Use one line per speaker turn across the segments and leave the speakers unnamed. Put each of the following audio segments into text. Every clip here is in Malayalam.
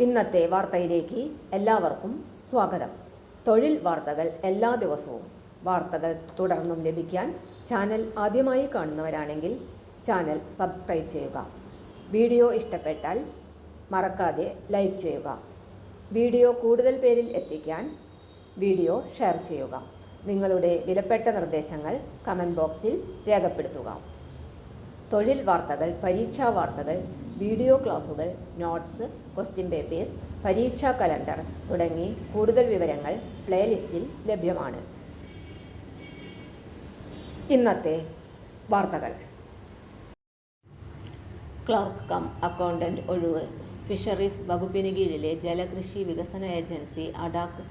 ഇന്നത്തെ വാർത്തയിലേക്ക് എല്ലാവർക്കും സ്വാഗതം. തൊഴിൽ വാർത്തകൾ എല്ലാ ദിവസവും വാർത്തകൾ തുടർന്നും ലഭിക്കാൻ ചാനൽ ആദ്യമായി കാണുന്നവരാണെങ്കിൽ ചാനൽ സബ്സ്ക്രൈബ് ചെയ്യുക. വീഡിയോ ഇഷ്ടപ്പെട്ടാൽ മറക്കാതെ ലൈക്ക് ചെയ്യുക. വീഡിയോ കൂടുതൽ പേരിൽ എത്തിക്കാൻ വീഡിയോ ഷെയർ ചെയ്യുക. നിങ്ങളുടെ വിലപ്പെട്ട നിർദ്ദേശങ്ങൾ കമൻറ്റ് ബോക്സിൽ രേഖപ്പെടുത്തുക. തൊഴിൽ വാർത്തകൾ, പരീക്ഷാ വാർത്തകൾ, വീഡിയോ ക്ലാസുകൾ, നോട്ട്സ്, ക്വസ്റ്റ്യൻ പേപ്പേഴ്സ്, പരീക്ഷാ കലണ്ടർ തുടങ്ങി കൂടുതൽ വിവരങ്ങൾ പ്ലേലിസ്റ്റിൽ ലഭ്യമാണ്. ഇന്നത്തെ വാർത്തകൾ. ക്ലർക്ക് കം അക്കൗണ്ടന്റ് ഒഴിവ്. ഫിഷറീസ് വകുപ്പിന് കീഴിലെ ജലകൃഷി വികസന agency ADAK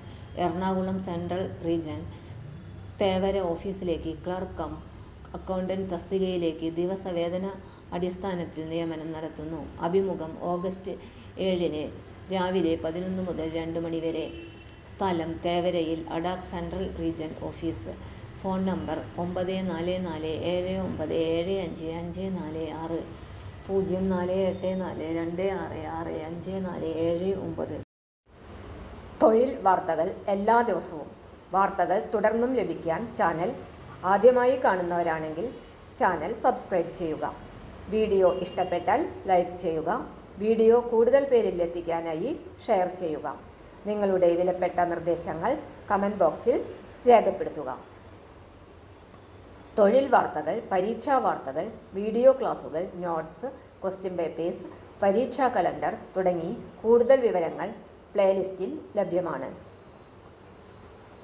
Ernakulam central region Thevara ഓഫീസിലേക്ക് ക്ലർക്ക് കം അക്കൗണ്ടന്റ് തസ്തികയിലേക്ക് ദിവസവേതന അടിസ്ഥാനത്തിൽ നിയമനം നടത്തുന്നു. അഭിമുഖം ഓഗസ്റ്റ് 7 രാവിലെ 11 മുതൽ 2 മണി വരെ. സ്ഥലം തേവരയിൽ ADAK central region office. Phone number 9447575546 0484266547. തൊഴിൽ വാർത്തകൾ എല്ലാ ദിവസവും വാർത്തകൾ തുടർന്നും ലഭിക്കാൻ ചാനൽ ആദ്യമായി കാണുന്നവരാണെങ്കിൽ ചാനൽ സബ്സ്ക്രൈബ് ചെയ്യുക. വീഡിയോ ഇഷ്ടപ്പെട്ടാൽ ലൈക്ക് ചെയ്യുക. വീഡിയോ കൂടുതൽ പേരിൽ എത്തിക്കാനായി ഷെയർ ചെയ്യുക. നിങ്ങളുടെ വിലപ്പെട്ട നിർദ്ദേശങ്ങൾ കമൻറ്റ് ബോക്സിൽ രേഖപ്പെടുത്തുക. തൊഴിൽ വാർത്തകൾ, പരീക്ഷാ വാർത്തകൾ, വീഡിയോ ക്ലാസുകൾ, നോട്ട്സ്, ക്വസ്റ്റ്യൻ പേപ്പേഴ്സ്, പരീക്ഷാ കലണ്ടർ തുടങ്ങി കൂടുതൽ വിവരങ്ങൾ പ്ലേലിസ്റ്റിൽ ലഭ്യമാണ്.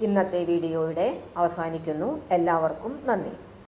ഇന്നത്തെ വീഡിയോയുടെ അവസാനിക്കുന്നു. എല്ലാവർക്കും നന്ദി.